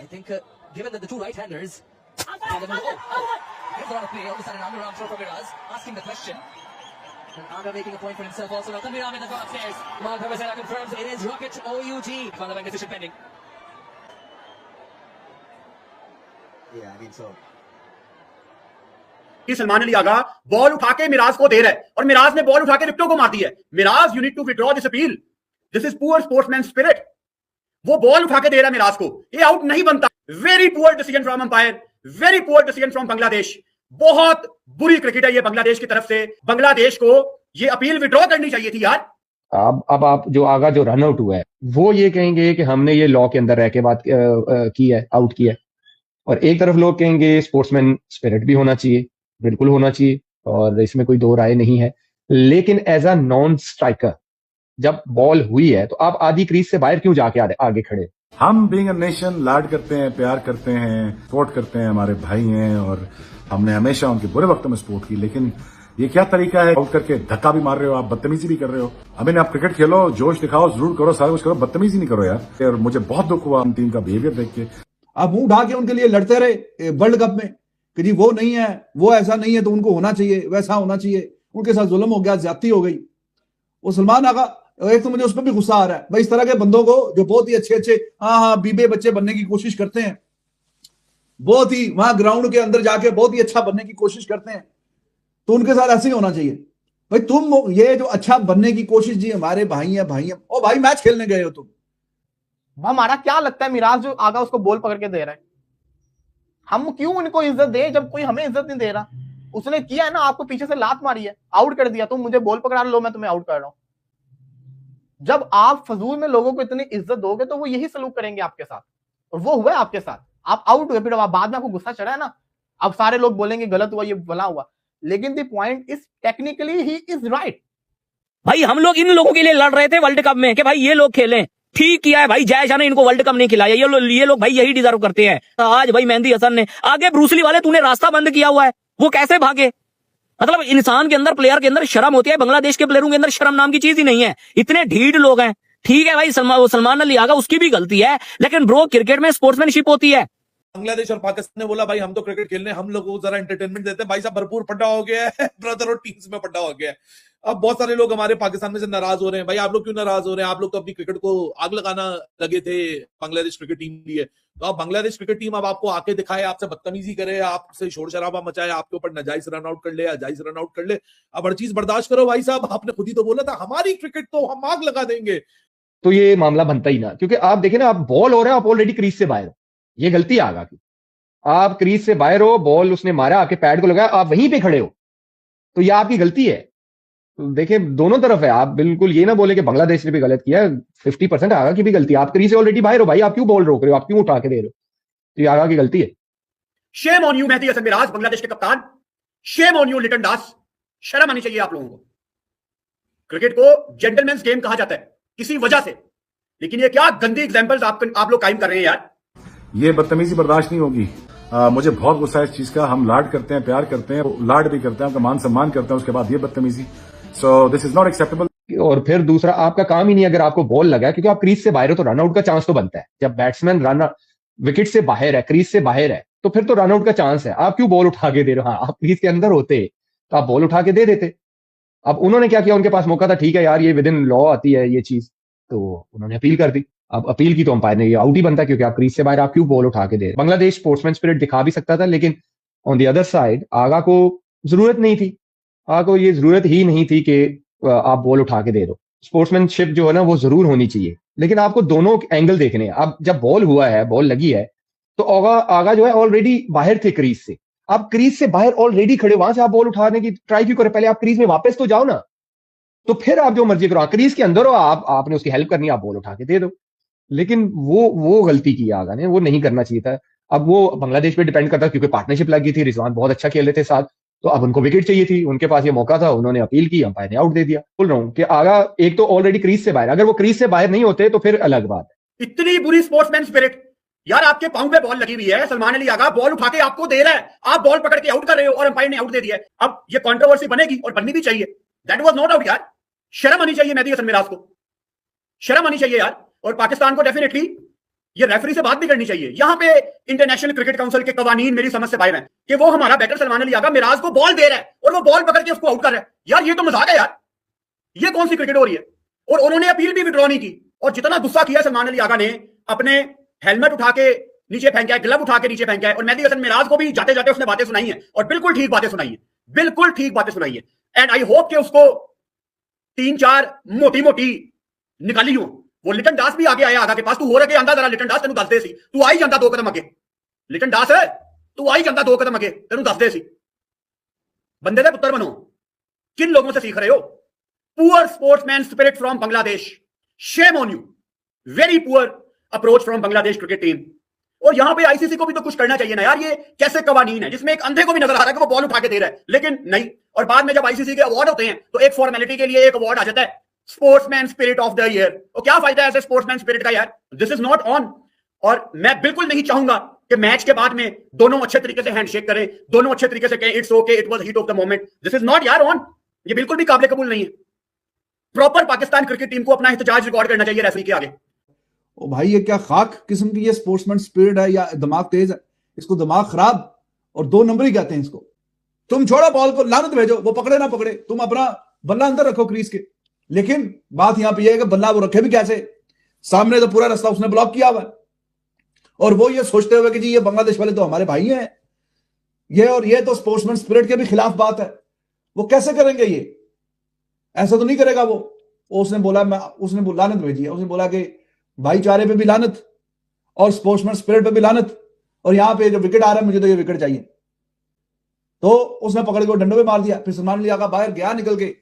I think, given that the two right-handers, and then, here's a lot of play, all of a sudden underarm throw from Miraz, asking the question. And Aga making a point for himself also. Now Tanvir Ahmed has gone upstairs. Mal Prabhasera confirms it is Rocket OUG. Father Bank decision pending. Yeah, I mean so. कि Salman Ali Agha ball उठा के मिराज को दे रहा है और मिराज ने ball उठा के विकेटों को मार दी है. Miraz, you need to withdraw this appeal. This is poor sportsman spirit. वो बॉल उठा के दे रहा है मिराज को, ये आउट नहीं बनता. Very poor decision from umpire, very poor decision from Bangladesh. बहुत बुरी क्रिकेट है ये बांग्लादेश की तरफ से. बांग्लादेश को ये अपील विड्रॉ करनी चाहिए थी यार. अब आप जो आगा जो रन आउट हुआ है वो ये कहेंगे कि हमने ये लॉ के अंदर रह के बात की है, आउट किया है. और एक तरफ लोग कहेंगे स्पोर्ट्समैन स्पिरिट भी होना चाहिए, बिल्कुल होना चाहिए, और इसमें कोई दो राय नहीं है. लेकिन एज अ नॉन स्ट्राइकर जब बॉल हुई है तो आप आधी क्रीज से बाहर क्यों जाके आगे खड़े? हम बीइंग अ नेशन लाड करते हैं, प्यार करते हैं, सपोर्ट करते हैं, हमारे भाई हैं और हमने हमेशा उनके बुरे वक्त में सपोर्ट की. लेकिन ये क्या तरीका है? आउट करके धक्का भी मार रहे हो आप, बदतमीजी भी कर रहे हो. अभी आप क्रिकेट खेलो, जोश दिखाओ, जरूर करो, सारा कुछ करो, बदतमीजी नहीं करो यार. और मुझे बहुत दुख हुआ टीम का बिहेवियर देख के. आप मुंह उठा के उनके लिए लड़ते रहे वर्ल्ड कप में कि जी वो नहीं है, वो ऐसा नहीं है, तो उनको होना चाहिए, वैसा होना चाहिए. उनके साथ जुल्म हो गया, ज्यादती हो गई. वो सलमान आगा, एक तो मुझे उस पर भी गुस्सा आ रहा है भाई, इस तरह के बंदों को जो बहुत ही अच्छे अच्छे बीबे बच्चे बनने की कोशिश करते हैं, बहुत ही वहां ग्राउंड के अंदर जाके बहुत ही अच्छा बनने की कोशिश करते हैं, तो उनके साथ ऐसे ही होना चाहिए. भाई तुम ये जो अच्छा बनने की कोशिश, जी हमारे भाई हैं, ओ भाई मैच खेलने गए हो तुम. हमारा क्या लगता है मिराज जो आगा उसको बॉल पकड़ के दे रहा है, हम क्यों उनको इज्जत दे जब कोई हमें इज्जत नहीं दे रहा? उसने किया है ना, आपको पीछे से लात मारी है, आउट कर दिया, तुम मुझे बॉल पकड़ा लो, मैं तुम्हें आउट कर रहा हूं. जब आप फजूल में लोगों को इतनी इज्जत दोगे तो वो यही सलूक करेंगे आपके साथ, और वो हुआ है आपके साथ. आप आउट हुए, फिर बाद में आपको गुस्सा चढ़ा है ना, अब सारे लोग बोलेंगे गलत हुआ, ये भला हुआ. लेकिन the point is technically he is right. भाई हम लोग इन लोगों के लिए लड़ रहे थे वर्ल्ड कप में कि भाई ये लोग खेलें, ठीक किया है भाई. जय शाह ने इनको वर्ल्ड कप नहीं खिलाया, ये लोग भाई यही डिजर्व करते हैं. आज भाई मेहंदी हसन ने आगे, ब्रूसली वाले तूने रास्ता बंद किया हुआ है, वो कैसे भागे? मतलब इंसान के अंदर, प्लेयर के अंदर शर्म होती है. बांग्लादेश के प्लेयरों के अंदर शर्म नाम की चीज ही नहीं है. इतने ढीठ लोग हैं. ठीक है भाई, सलमान अली आगा उसकी भी गलती है, लेकिन ब्रो क्रिकेट में स्पोर्ट्समैनशिप होती है. बांग्लादेश और पाकिस्तान ने बोला भाई हम तो क्रिकेट खेलने, हम लोग को जरा एंटरटेनमेंट देते हैं. भाई साहब भरपूर पड्डा हो गया है ब्रदर, और टीम्स में पड्डा हो गया है. अब बहुत सारे लोग हमारे पाकिस्तान में से नाराज हो रहे हैं. भाई आप लोग क्यों नाराज हो रहे हैं? आप लोग तो अपनी क्रिकेट को आग लगाना लगे थे बांग्लादेश क्रिकेट टीम लिए. तो अब बांग्लादेश क्रिकेट टीम अब आपको आके दिखाए, आपसे बदतमीजी करे, आपसे शोर शराबा मचाए, आपके ऊपर नाजायज रन आउट कर ले, जायज रन आउट कर ले. अब हर चीज बर्दाश्त करो भाई साहब. आपने खुद ही तो बोला था हमारी क्रिकेट तो हम आग लगा देंगे. तो ये मामला बनता ही ना, क्योंकि आप देखें ना, आप बॉल हो रहा है, आप ऑलरेडी क्रीज से बाहर हो. ये गलती है आगा की. आप क्रीज से बाहर हो, बॉल उसने मारा, आपके पैड को लगाया, आप वहीं पे खड़े हो, तो ये आपकी गलती है. तो देखिए दोनों तरफ है. आप बिल्कुल ये ना बोले कि बांग्लादेश ने भी गलत किया. 50% आगा की भी गलती है. आप क्रीज से ऑलरेडी बाहर हो भाई, आप क्यों बॉल रोक रहे हो, आप क्यों उठा के दे रहे हो? तो ये आगा की गलती है. Shame on you Mehidy Hasan Miraz, Bangladesh के कप्तान. Shame on you Litton Das. शर्म आनी चाहिए आप लोगों को. क्रिकेट को जेंटलमैन्स गेम कहा जाता है किसी वजह से, लेकिन ये क्या गंदी एग्जांपल्स आप लोग कायम कर रहे हैं यार. ये बदतमीजी बर्दाश्त नहीं होगी. मुझे बहुत गुस्सा है इस चीज का. हम लाड करते हैं, प्यार करते हैं, लाड भी करते हैं, उनका मान सम्मान करते हैं, उसके बाद ये बदतमीजी. So this is not acceptable. और फिर दूसरा, आपका काम ही नहीं, अगर आपको बॉल लगा है, क्योंकि आप क्रीज से बाहर हो तो रनआउट का चांस तो बनता है. जब बैट्समैन रन विकेट से बाहर है, क्रीज से बाहर है, तो फिर तो रनआउट का चांस है. आप क्यों बॉल उठा के दे रहे हो? हाँ, आप क्रीज के अंदर होते तो आप बॉल उठा के दे देते. अब उन्होंने क्या किया, उनके पास मौका था, ठीक है यार ये विद इन लॉ आती है ये चीज, तो उन्होंने अपील कर दी. अब अपील की तो अंपायर ने, ये आउट ही बनता है, क्योंकि आप क्रीज से बाहर, आप क्यों बॉल उठा के दे. बांग्लादेश स्पोर्ट्समैन स्पिरिट दिखा भी सकता था, लेकिन ऑन द अदर साइड आगा को जरूरत नहीं थी. आगा को ये जरूरत ही नहीं थी कि आप बॉल उठा के दे दो. स्पोर्ट्समैनशिप जो है ना वो जरूर होनी चाहिए, लेकिन आपको दोनों एंगल देखने हैं. अब जब बॉल हुआ है, बॉल लगी है, तो आगा जो है ऑलरेडी बाहर थे क्रीज से. आप क्रीज से बाहर ऑलरेडी खड़े, वहां से आप बॉल उठाने की ट्राई क्यों करें? पहले आप क्रीज में वापस तो जाओ ना, तो फिर आप जो मर्जी करो. क्रीज के अंदर हो, आपने उसकी हेल्प करनी है, आप बॉल उठा के दे दो. लेकिन वो गलती की आगा ने, वो नहीं करना चाहिए था. अब वो बांग्लादेश पे डिपेंड करता, क्योंकि पार्टनरशिप लगी थी, रिजवान बहुत अच्छा खेल रहे थे साथ, तो अब उनको विकेट चाहिए थी, उनके पास ये मौका था, उन्होंने अपील की, अंपायर ने आउट दे दिया. बोल रहा हूं कि आगा एक तो ऑलरेडी क्रीज से बाहर, अगर वो क्रीज से बाहर नहीं होते तो फिर अलग बात है. इतनी बुरी स्पोर्ट्समैन स्पिरिट यार. आपके पांव पे बॉल लगी हुई है, सलमान अली आगा बॉल उठा के आपको दे रहा है, आप बॉल पकड़ के आउट कर रहे हो और अंपायर ने आउट दे दिया है. अब ये कंट्रोवर्सी बनेगी और बननी भी चाहिए. दैट वाज नॉट आउट यार. शर्म आनी चाहिए मेहदी हसन मिराज को, शर्म आनी चाहिए यार. और पाकिस्तान को डेफिनेटली ये रेफरी से बात भी करनी चाहिए। यहां पे इंटरनेशनल क्रिकेट काउंसिल के कवानीन मेरी समझ से बाहर हैं कि वो हमारा बैटर सलमान अली आगा मिराज को बॉल दे रहा है और वो बॉल पकड़ के उसको आउट कर रहा है। यार ये तो मजाक है यार, ये कौन सी क्रिकेट हो रही है? और उन्होंने अपील भी विड्रॉ नहीं की। और जितना गुस्सा किया सलमान अली आगा ने, अपने हेलमेट उठा के नीचे फेंका है, ग्लव उठा के नीचे फेंका है, और मेहदी हसन मिराज को भी जाते जाते उसने बातें सुनाई है, और बिल्कुल ठीक बातें सुनाई है, बिल्कुल ठीक बातें सुनाई है। एंड आई होप कि उसको 3-4 मोटी मोटी निकाली हो। वो लिटन दास भी आगे आया आगा के पास, तू हो रखे आंदा जरा लिटन दास, तेन दस दे सी, तू आई जाता 2 कदम अगे। लिटन दास है, तू आई जाता 2 कदम अगे, तेन दस दे सी। बंदे दे पुत्र बनो। किन लोगों से सीख रहे हो? Poor sportsman spirit from Bangladesh, Shem on you, very poor approach from Bangladesh cricket team. और यहां पे आईसीसी को भी तो कुछ करना चाहिए ना यार। ये कैसे कवानीन है जिसमें एक अंधे को भी नजर आ रहा है कि वो बॉल उठा के दे रहा है, लेकिन नहीं। और बाद में जब आईसीसी के अवार्ड होते हैं तो एक फॉर्मेलिटी के लिए एक अवार्ड आ जाता है, sportsman spirit of the year. तो क्या फायदा है ऐसे स्पोर्ट्समैन स्पिरिट का यार? This is not on. और मैं बिल्कुल नहीं चाहूंगा कि मैच के बाद में दोनों अच्छे तरीके से हैंडशेक करें, दोनों अच्छे तरीके से कहें it's okay, it was heat of the moment. This is not यार ऑन। ये बिल्कुल भी काबिल कबूल नहीं है। प्रॉपर पाकिस्तान क्रिकेट टीम को अपना एहतजाज रिकॉर्ड करना चाहिए रेफरी के आगे। ओ भाई, ये क्या खाक किस्म की ये स्पोर्ट्समैन स्पिरिट है या दिमाग तेज है? इसको दिमाग खराब और 2 नंबर ही कहते हैं इसको। तुम छोड़ो बॉल को, लानत भेजो, वो पकड़े ना पकड़े, तुम अपना बल्ला अंदर रखो क्रीज के। लेकिन बात यहां पे ये है कि बल्ला वो रखे भी कैसे? सामने तो पूरा रास्ता उसने ब्लॉक किया हुआ है, और वो ये सोचते हुए कि जी ये बांग्लादेश वाले तो हमारे भाई हैं, ये और ये तो स्पोर्ट्समैन स्पिरिट के भी खिलाफ बात है। वो कैसे करेंगे? ये ऐसा तो नहीं करेगा वो। उसने बोला, उसने लानत भेजी है, उसने बोला कि भाईचारे पे भी लानत और स्पोर्ट्समैन स्पिरिट पे भी लानत, और यहां पे जो विकेट आ रहा है मुझे तो ये विकेट चाहिए। तो उसने पकड़ के डंडों पे मार दिया। फिर सलमान अली आगा बाहर गया निकल के,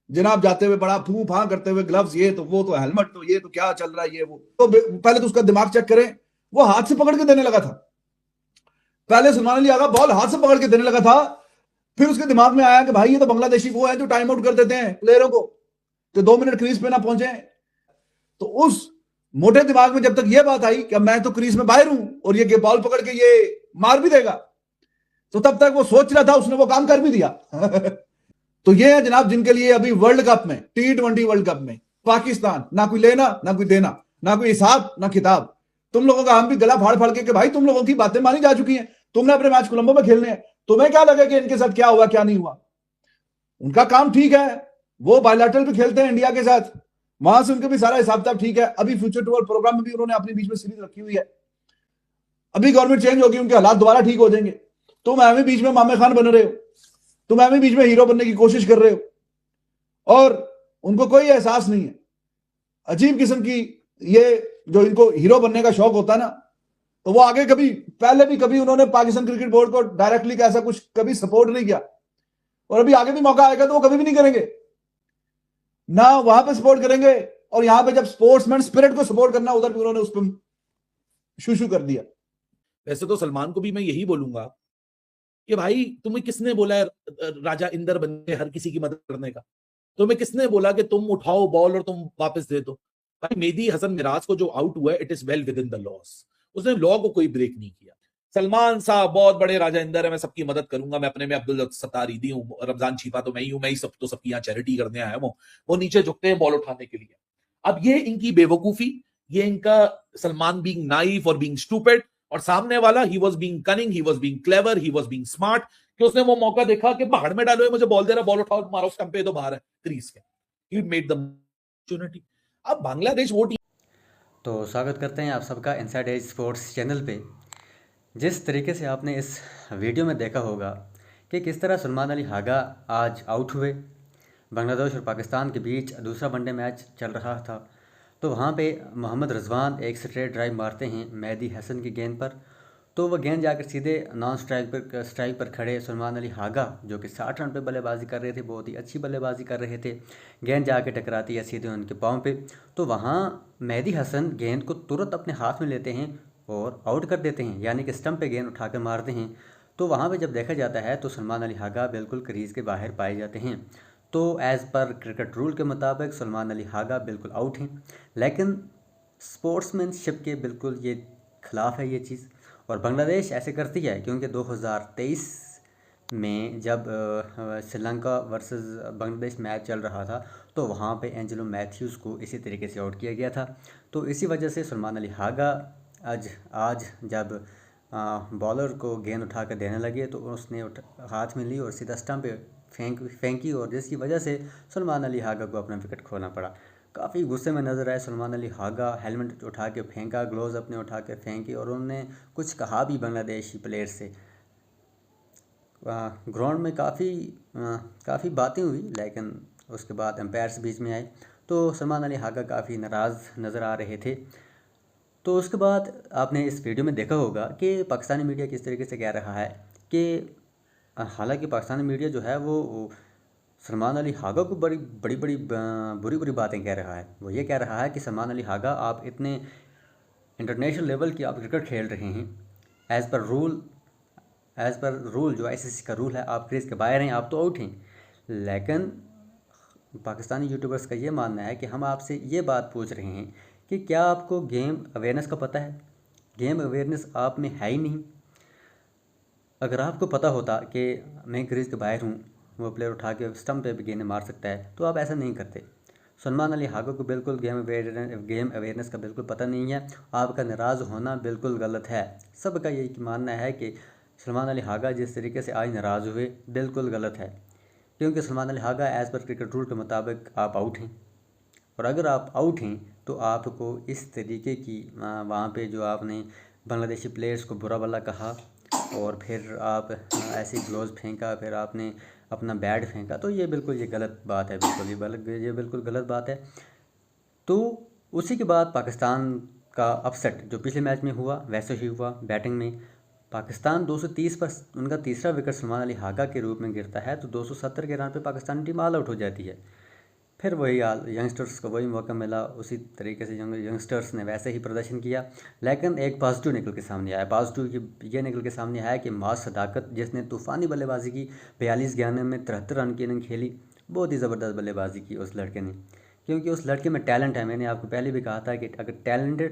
जनाब जाते हुए बड़ा फू फां करते हुए, ग्लव्स ये तो वो तो हेलमेट तो ये तो क्या चल रहा है ये वो। तो पहले तो उसका दिमाग चेक करें, वो हाथ से पकड़ के देने लगा था। पहले सलमान अली आगा बॉल हाथ से पकड़ के देने लगा था, फिर उसके दिमाग में आया कि भाई ये तो बांग्लादेशी वो है जो टाइम आउट कर देते हैं प्लेयरों को, तो 2 मिनट क्रीज पे ना पहुंचे। तो उस मोटे दिमाग में जब तक ये बात आई कि मैं तो क्रीज में बाहर हूं और ये बॉल पकड़ के ये मार भी देगा, तो तब तक वो सोच रहा था, उसने वो काम कर भी दिया। तो ये है जनाब जिनके लिए अभी वर्ल्ड कप में, T20 वर्ल्ड कप में पाकिस्तान ना कोई लेना ना कोई देना, ना कोई हिसाब ना किताब। तुम लोगों का हम भी गला फाड़ फाड़ के कि भाई तुम लोगों की बातें मानी जा चुकी हैं, तुमने अपने मैच कोलंबो में खेलने हैं, तुम्हें क्या लगे कि इनके साथ क्या हुआ क्या नहीं हुआ? उनका काम ठीक है, वो बायलैटरल भी खेलते हैं इंडिया के साथ, वहां से उनके भी सारा हिसाब किताब ठीक है। अभी फ्यूचर टूर प्रोग्राम में भी उन्होंने अपने बीच में सीरीज रखी हुई है। अभी गवर्नमेंट चेंज होगी, उनके हालात दोबारा ठीक हो जाएंगे। तुम एवं बीच में मामे खान बन रहे हो, तुम एवं बीच में हीरो बनने की कोशिश कर रहे हो, और उनको कोई एहसास नहीं है। अजीब किस्म की ये जो इनको हीरो बनने का शौक होता है ना, तो वो आगे कभी, पहले भी कभी उन्होंने पाकिस्तान क्रिकेट बोर्ड को डायरेक्टली ऐसा कुछ कभी सपोर्ट नहीं किया, और अभी आगे भी मौका आएगा तो वो कभी भी नहीं करेंगे ना, वहां पे सपोर्ट करेंगे। और यहां पे जब स्पोर्ट्समैन स्पिरिट को सपोर्ट करना, उधर भी उन्होंने उस पर शू कर दिया। वैसे तो सलमान को भी मैं यही बोलूंगा कि भाई तुम्हें किसने बोला है राजा इंदर बन के हर किसी की मदद करने का? तुम्हें किसने बोला कि तुम उठाओ बॉल और तुम वापस दे दो? भाई मेहदी हसन मिराज को जो आउट हुआ है, it is well with in the loss. उसने लॉ को कोई ब्रेक नहीं किया। सलमान साहब बहुत बड़े राजा इंदर है, मैं सबकी मदद करूंगा, मैं अपने में अब्दुल सत्तार ईदी हूँ, रमजान छीपा तो मैं ही हूं, मैं ही सब तो सबकी यहाँ चैरिटी करने आया हूँ। वो नीचे झुकते हैं बॉल उठाने के लिए। अब ये इनकी बेवकूफी, ये इनका सलमान बीइंग नाइव और बीइंग स्टूपिड, और सामने वाला he was being cunning, he was being clever, he was being smart, कि उसने वो मौका देखा कि भाड़ में डालो, मुझे बॉल दे रहा, बॉल उठाओ मारो स्टंप पे, तो बाहर है क्रीज के। He made the opportunity. अब बांग्लादेश वो टीम। तो स्वागत करते हैं आप सबका इनसाइड एज स्पोर्ट्स चैनल पे। जिस तरीके से आपने इस वीडियो में देखा होगा कि किस तरह सलमान अली हागा आज आउट हुए, बांग्लादेश और पाकिस्तान के बीच दूसरा वनडे मैच चल रहा था, तो वहाँ पे मोहम्मद रिजवान एक स्ट्रेट ड्राइव मारते हैं मेहदी हसन की गेंद पर, तो वह गेंद जाकर सीधे नॉन स्ट्राइक पर खड़े सलमान अली हागा जो कि 60 रन पे बल्लेबाजी कर रहे थे, बहुत ही अच्छी बल्लेबाजी कर रहे थे, गेंद जाके टकराती है सीधे उनके पाँव पे। तो वहाँ मेहदी हसन गेंद को तुरंत अपने हाथ में लेते हैं और आउट कर देते हैं, यानी कि स्टंप पे गेंद उठा कर मारते हैं। तो वहाँ पे जब देखा जाता है तो सलमान अली हागा बिल्कुल क्रीज़ के बाहर पाए जाते हैं। तो एज़ पर क्रिकेट रूल के मुताबिक सलमान अली हागा बिल्कुल आउट हैं, लेकिन स्पोर्ट्समैनशिप के बिल्कुल ये खिलाफ है ये चीज़। और बांग्लादेश ऐसे करती है क्योंकि 2023 में जब श्रीलंका वर्सेस बांग्लादेश मैच चल रहा था तो वहाँ पे एंजेलो मैथ्यूज़ को इसी तरीके से आउट किया गया था। तो इसी वजह से सलमान अली हागा आज आज जब बॉलर को गेंद उठा कर देने लगे तो उसने हाथ में ली और सीधा स्टंप पे फेंकी और जिसकी वजह से सलमान अली हागा को अपना विकेट खोना पड़ा। काफ़ी गुस्से में नज़र आए सलमान अली हागा, हेलमेट उठा के फेंका, ग्लोव्स अपने उठा के फेंके और उन्होंने कुछ कहा भी बांग्लादेशी प्लेयर से। ग्राउंड में काफ़ी बातें हुई, लेकिन उसके बाद एम्पायर्स बीच में आए तो सलमान अली हागा काफ़ी नाराज़ नज़र आ रहे थे। तो उसके बाद आपने इस वीडियो में देखा होगा कि पाकिस्तानी मीडिया किस तरीके से कह रहा है कि हालांकि पाकिस्तानी मीडिया जो है वो सलमान अली हागा को बड़ी बुरी बातें कह रहा है। वो ये कह रहा है कि सलमान अली हागा, आप इतने इंटरनेशनल लेवल की आप क्रिकेट खेल रहे हैं, एज़ पर रूल जो ICC का रूल है, आप क्रीज के बाहर हैं, आप तो आउट हैं। लेकिन पाकिस्तानी यूट्यूबर्स का ये मानना है कि हम आपसे ये बात पूछ रहे हैं कि क्या आपको गेम अवेयरनेस का पता है? गेम अवेयरनेस आप में है ही नहीं। अगर आपको पता होता कि मैं क्रीज के बाहर हूँ, वो प्लेयर उठा के स्टंप पे भी गेंद मार सकता है, तो आप ऐसा नहीं करते। सलमान अली हागा को बिल्कुल गेम अवेयरनेस का बिल्कुल पता नहीं है। आपका नाराज़ होना बिल्कुल गलत है। सबका यही मानना है कि सलमान अली हागा जिस तरीके से आज नाराज़ हुए बिल्कुल गलत है, क्योंकि Salman Ali Agha as per cricket rule के मुताबिक आप आउट हैं, और अगर आप आउट हैं तो आपको इस तरीके की वहाँ पे जो आपने बांग्लादेशी प्लेयर्स को बुरा भला कहा और फिर आप ऐसे ग्लोव्स फेंका, फिर आपने अपना बैट फेंका, तो ये गलत बात है। ये बिल्कुल गलत बात है। तो उसी के बाद पाकिस्तान का अपसेट जो पिछले मैच में हुआ वैसे ही हुआ। बैटिंग में पाकिस्तान 230 पर उनका तीसरा विकेट सलमान अली हागा के रूप में गिरता है, तो 270 के रन पे पाकिस्तानी टीम ऑल आउट हो जाती है। फिर वही यंगस्टर्स को वही मौका मिला, उसी तरीके से यंगस्टर्स ने वैसे ही प्रदर्शन किया। लेकिन एक पॉजिटिव निकल के सामने आया। पॉजिटिव ये निकल के सामने आया कि मास सदाकत, जिसने तूफ़ानी बल्लेबाजी की, 42 में 73 रन की इनिंग खेली, बहुत ही ज़बरदस्त बल्लेबाजी की उस लड़के ने, क्योंकि उस लड़के में टैलेंट है। मैंने आपको पहले भी कहा था कि अगर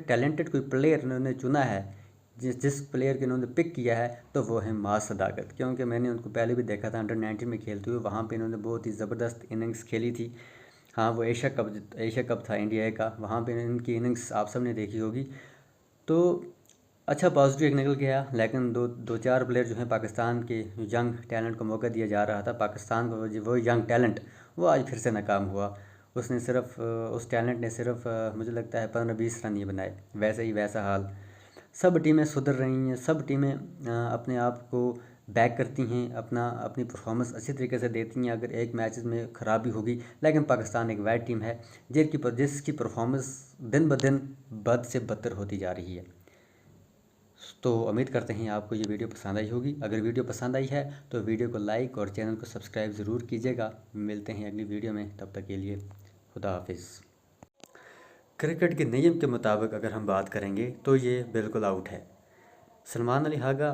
टैलेंटेड कोई प्लेयर उन्होंने चुना है, जिस प्लेयर के उन्होंने पिक किया है, तो वो है मास सदाकत। क्योंकि मैंने उनको पहले भी देखा था अंडर 19 में खेलते हुए, वहाँ पे इन्होंने बहुत ही ज़बरदस्त इनिंग्स खेली थी। हाँ, वो एशिया कप था इंडिया का, वहाँ पे इनकी इनिंग्स आप सब ने देखी होगी। तो अच्छा पॉजिटिव एक निकल गया। लेकिन दो चार प्लेयर जो हैं पाकिस्तान के यंग टैलेंट को मौका दिया जा रहा था, पाकिस्तान को वो यंग टैलेंट वो आज फिर से नाकाम हुआ। उसने सिर्फ उस टैलेंट ने सिर्फ मुझे लगता है 15-20 रन ही बनाए। वैसे ही वैसा हाल, सब टीमें सुधर रही हैं, सब टीमें अपने आप को बैक करती हैं, अपनी परफॉर्मेंस अच्छी तरीके से देती हैं। अगर एक मैचेस में ख़राबी होगी, लेकिन पाकिस्तान एक वाइट टीम है जिसकी परफॉर्मेंस दिन ब दिन बद से बदतर होती जा रही है। तो उम्मीद करते हैं आपको ये वीडियो पसंद आई होगी। अगर वीडियो पसंद आई है तो वीडियो को लाइक और चैनल को सब्सक्राइब ज़रूर कीजिएगा। मिलते हैं अगली वीडियो में, तब तक के लिए खुदा हाफिज़। क्रिकेट के नियम के मुताबिक अगर हम बात करेंगे तो ये बिल्कुल आउट है। सलमान अली हागा,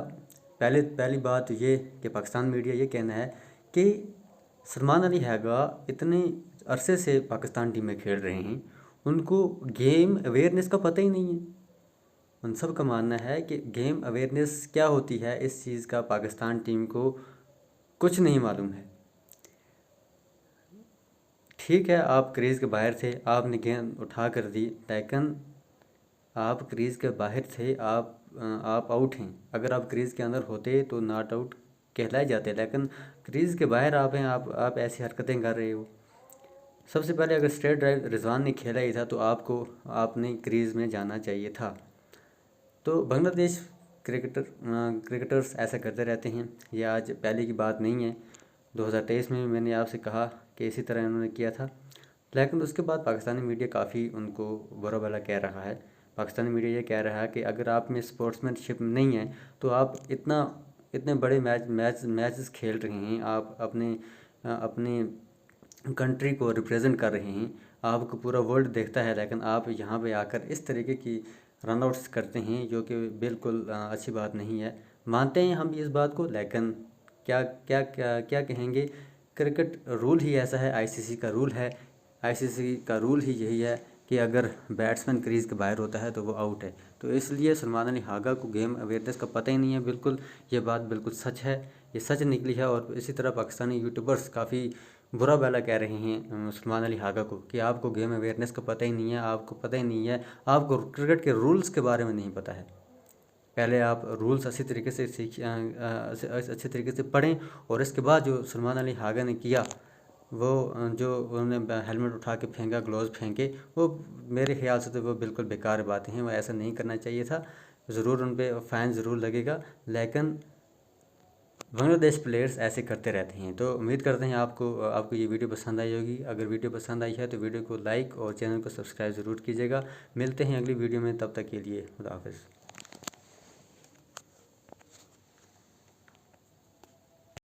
पहली बात ये कि पाकिस्तान मीडिया ये कहना है कि सलमान अली हागा इतने अरसे से पाकिस्तान टीम में खेल रहे हैं, उनको गेम अवेयरनेस का पता ही नहीं है। उन सब का मानना है कि गेम अवेयरनेस क्या होती है, इस चीज़ का पाकिस्तान टीम को कुछ नहीं मालूम है। ठीक है, आप क्रीज़ के बाहर थे, आपने गेंद उठा कर दी, लेकिन आप क्रीज़ के बाहर थे, आप आउट हैं। अगर आप क्रीज़ के अंदर होते तो नॉट आउट कहलाए जाते, लेकिन क्रीज़ के बाहर आप हैं, आप ऐसी हरकतें कर रहे हो। सबसे पहले अगर स्ट्रेट ड्राइव रिजवान ने खेला ही था तो आपने क्रीज़ में जाना चाहिए था। तो बांग्लादेश क्रिकेटर्स ऐसा करते रहते हैं, ये आज पहले की बात नहीं है। 2023 में भी मैंने आपसे कहा कि इसी तरह इन्होंने किया था, लेकिन उसके बाद पाकिस्तानी मीडिया काफ़ी उनको बुरा भला कह रहा है। पाकिस्तानी मीडिया ये कह रहा है कि अगर आप में स्पोर्ट्समैनशिप नहीं है तो आप इतने बड़े मैचेस खेल रहे हैं, आप अपने कंट्री को रिप्रेजेंट कर रहे हैं, आपको पूरा वर्ल्ड देखता है, लेकिन आप यहाँ पे आकर इस तरीके की रन आउट्स करते हैं, जो कि बिल्कुल अच्छी बात नहीं है। मानते हैं हम इस बात को, लेकिन क्या कहेंगे। क्रिकेट रूल ही ऐसा है, ICC का रूल है। ICC का रूल ही यही है कि अगर बैट्समैन क्रीज़ के बाहर होता है तो वो आउट है। तो इसलिए सलमान अली हागा को गेम अवेयरनेस का पता ही नहीं है। बिल्कुल ये बात बिल्कुल सच है, ये सच निकली है। और इसी तरह पाकिस्तानी यूट्यूबर्स काफ़ी बुरा भला कह रहे हैं सलमान अली हागा को कि आपको गेम अवेयरनेस का पता ही नहीं है, आपको पता ही नहीं है, आपको क्रिकेट के रूल्स के बारे में नहीं पता है। पहले आप रूल्स अच्छी तरीके से अच्छे तरीके से पढ़ें, और इसके बाद जो सलमान अली हागा ने किया, वो जो उन्होंने हेलमेट उठा के फेंका, ग्लोव्स फेंके, वो मेरे ख्याल से तो वो बिल्कुल बेकार बातें हैं, वो ऐसा नहीं करना चाहिए था। ज़रूर उन पर फ़ाइन ज़रूर लगेगा, लेकिन बांग्लादेश प्लेयर्स ऐसे करते रहते हैं। तो उम्मीद करते हैं आपको ये वीडियो पसंद आई होगी। अगर वीडियो पसंद आई है तो वीडियो को लाइक और चैनल को सब्सक्राइब ज़रूर कीजिएगा। मिलते हैं अगली वीडियो में, तब तक के लिए खुदा हाफिज़।